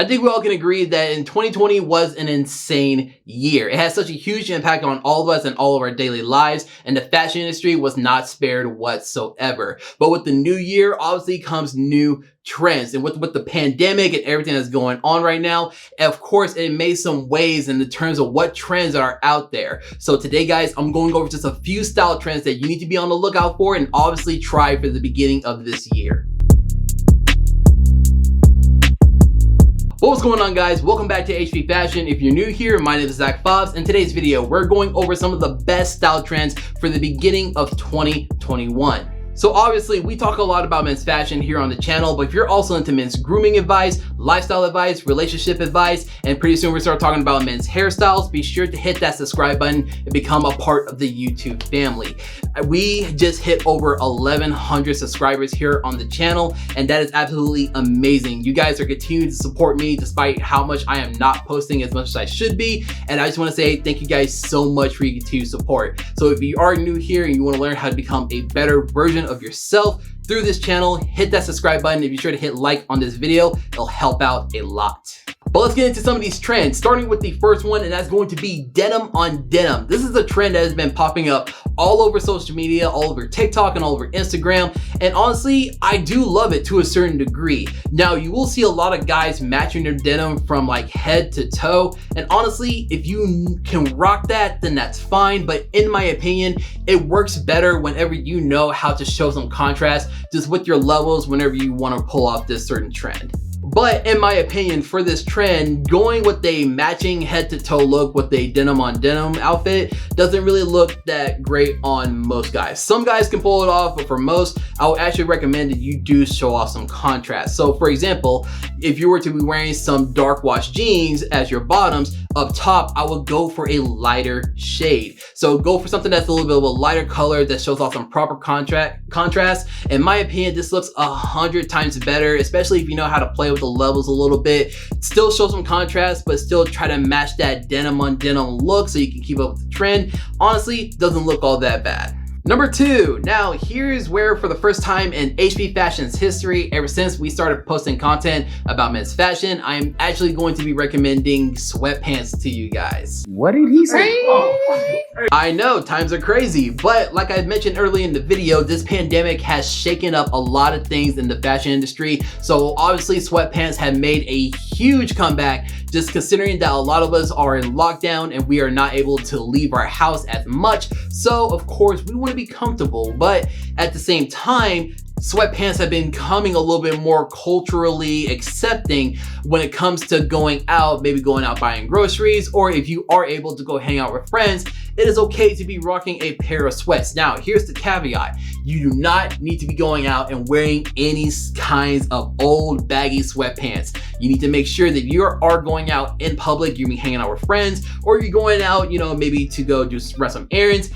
I think we all can agree that in 2020 was an insane year. It had such a huge impact on all of us and all of our daily lives, and the fashion industry was not spared whatsoever. But with the new year, obviously comes new trends, and with the pandemic and everything that's going on right now, of course, it made some waves in the terms of what trends are out there. So today, guys, I'm going over just a few style trends that you need to be on the lookout for and obviously try for the beginning of this year. What's going on, guys? Welcome back to HP Fashion. If you're new here, my name is Zach Fobbs. In today's video, we're going over some of the best style trends for the beginning of 2021. So obviously, we talk a lot about men's fashion here on the channel, but if you're also into men's grooming advice, lifestyle advice, relationship advice, and pretty soon we'll start talking about men's hairstyles, be sure to hit that subscribe button and become a part of the YouTube family. We just hit over 1,100 subscribers here on the channel, and that is absolutely amazing. You guys are continuing to support me despite how much I am not posting as much as I should be, and I just want to say thank you guys so much for your continued support. So if you are new here and you want to learn how to become a better version of yourself through this channel, hit that subscribe button and be sure to hit like on this video. It'll help out a lot. But let's get into some of these trends, starting with the first one, and that's going to be denim on denim. This is a trend that has been popping up all over social media, all over TikTok and all over Instagram, and honestly, I do love it to a certain degree. Now, you will see a lot of guys matching their denim from like head to toe, and honestly, if you can rock that, then that's fine, but in my opinion, it works better whenever you know how to show some contrast just with your levels whenever you want to pull off this certain trend. But in my opinion, for this trend, going with a matching head-to-toe look with a denim-on-denim outfit doesn't really look that great on most guys. Some guys can pull it off, but for most, I would actually recommend that you do show off some contrast. So for example, if you were to be wearing some dark wash jeans as your bottoms, up top, I would go for a lighter shade. So go for something that's a little bit of a lighter color that shows off some proper contrast. In my opinion, this looks 100 times better, especially if you know how to play with the levels a little bit. Still show some contrast, but still try to match that denim on denim look so you can keep up with the trend. Honestly, doesn't look all that bad. Number 2, now here's where for the first time in HP Fashion's history, ever since we started posting content about men's fashion, I'm actually going to be recommending sweatpants to you guys. What did he say? I know, times are crazy, but like I mentioned earlier in the video, this pandemic has shaken up a lot of things in the fashion industry. So obviously sweatpants have made a huge comeback, just considering that a lot of us are in lockdown and we are not able to leave our house as much. So of course we want to be comfortable, but at the same time, sweatpants have been becoming a little bit more culturally accepting when it comes to going out, maybe going out buying groceries, or if you are able to go hang out with friends, it is okay to be rocking a pair of sweats. Now, here's the caveat. You do not need to be going out and wearing any kinds of old baggy sweatpants. You need to make sure that you are going out in public, you're hanging out with friends, or you're going out, you know, maybe to go run some errands.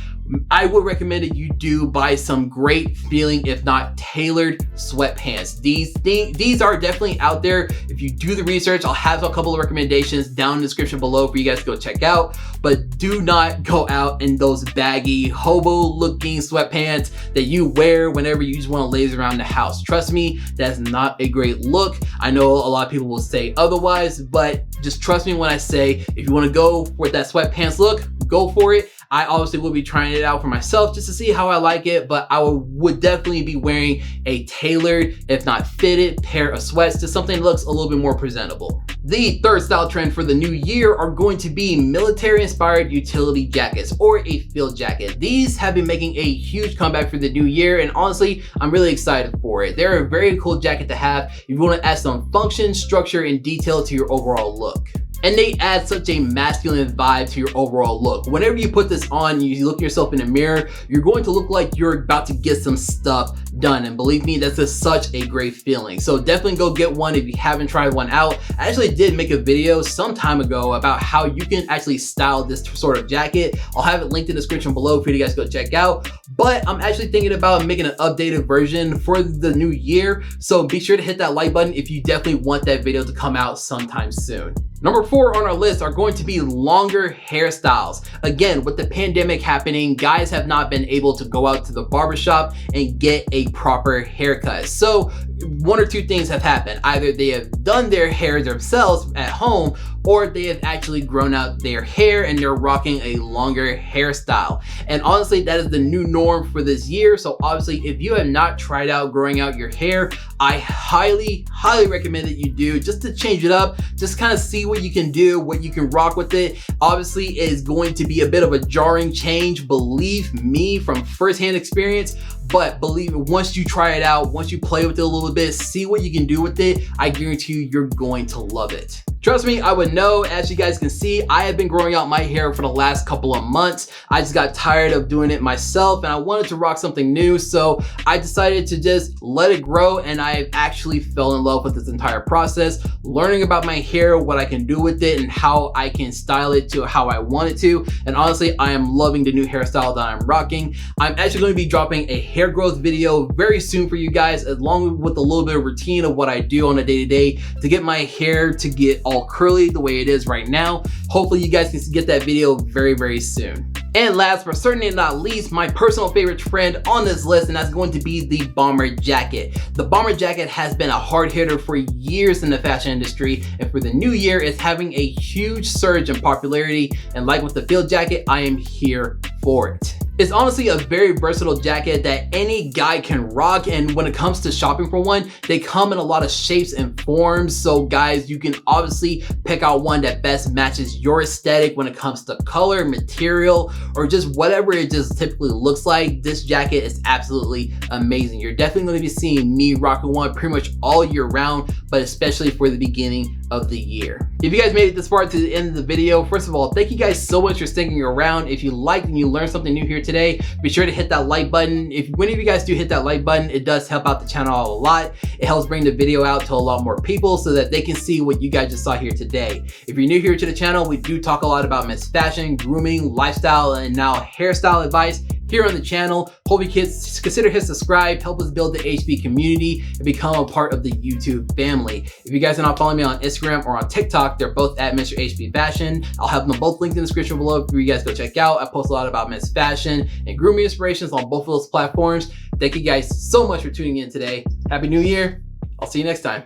I would recommend that you do buy some great feeling, if not tailored sweatpants. These are definitely out there. If you do the research, I'll have a couple of recommendations down in the description below for you guys to go check out, but do not go out in those baggy, hobo looking sweatpants that you wear whenever you just want to laze around the house. Trust me, that's not a great look. I know a lot of people will say otherwise, but just trust me when I say, if you want to go with that sweatpants look, go for it. I obviously will be trying it out for myself just to see how I like it, but I would definitely be wearing a tailored, if not fitted, pair of sweats to something that looks a little bit more presentable. The third style trend for the new year are going to be military-inspired utility jackets or a field jacket. These have been making a huge comeback for the new year, and honestly, I'm really excited for it. They're a very cool jacket to have if you want to add some function, structure, and detail to your overall look. And they add such a masculine vibe to your overall look. Whenever you put this on, you look yourself in the mirror, you're going to look like you're about to get some stuff done. And believe me, that's just such a great feeling. So definitely go get one if you haven't tried one out. I actually did make a video some time ago about how you can actually style this sort of jacket. I'll have it linked in the description below for you guys to go check out. But I'm actually thinking about making an updated version for the new year. So be sure to hit that like button if you definitely want that video to come out sometime soon. Number 4 on our list are going to be longer hairstyles. Again, with the pandemic happening, guys have not been able to go out to the barbershop and get a proper haircut. So one or two things have happened. Either they have done their hair themselves at home, or they have actually grown out their hair and they're rocking a longer hairstyle. And honestly, that is the new norm for this year. So obviously, if you have not tried out growing out your hair, I highly recommend that you do, just to change it up, just kind of see what you can do, what you can rock with it. Obviously, it is going to be a bit of a jarring change, believe me, from firsthand experience. But believe me, once you try it out, once you play with it a little bit, see what you can do with it, I guarantee you, you're going to love it. Trust me, I would know. As you guys can see, I have been growing out my hair for the last couple of months. I just got tired of doing it myself and I wanted to rock something new. So I decided to just let it grow, and I actually fell in love with this entire process, learning about my hair, what I can do with it, and how I can style it to how I want it to. And honestly, I am loving the new hairstyle that I'm rocking. I'm actually going to be dropping a hair growth video very soon for you guys, along with a little bit of routine of what I do on a day-to-day to get my hair to get all curly the way it is right now. Hopefully you guys can get that video very soon. And last but certainly not least, my personal favorite trend on this list, and that's going to be the bomber jacket. The bomber jacket has been a hard hitter for years in the fashion industry, and for the new year, it's having a huge surge in popularity. And like with the field jacket, I am here for it. It's honestly a very versatile jacket that any guy can rock, and when it comes to shopping for one, they come in a lot of shapes and forms. So guys, you can obviously pick out one that best matches your aesthetic when it comes to color, material, or just whatever it just typically looks like. This jacket is absolutely amazing. You're definitely going to be seeing me rocking one pretty much all year round, but especially for the beginning of the year. If you guys made it this far to the end of the video, first of all, thank you guys so much for sticking around. If you liked and you learned something new here today, be sure to hit that like button. If when of you guys do hit that like button, it does help out the channel a lot. It helps bring the video out to a lot more people so that they can see what you guys just saw here today. If you're new here to the channel, we do talk a lot about men's fashion, grooming, lifestyle, and now hairstyle advice here on the channel. Hope you kids consider hit subscribe, help us build the HB community, and become a part of the YouTube family. If you guys are not following me on Instagram or on TikTok, they're both at Mr. HB Fashion. I'll have them both linked in the description below for you guys to go check out. I post a lot about men's fashion and grooming inspirations on both of those platforms. Thank you guys so much for tuning in today. Happy New Year. I'll see you next time.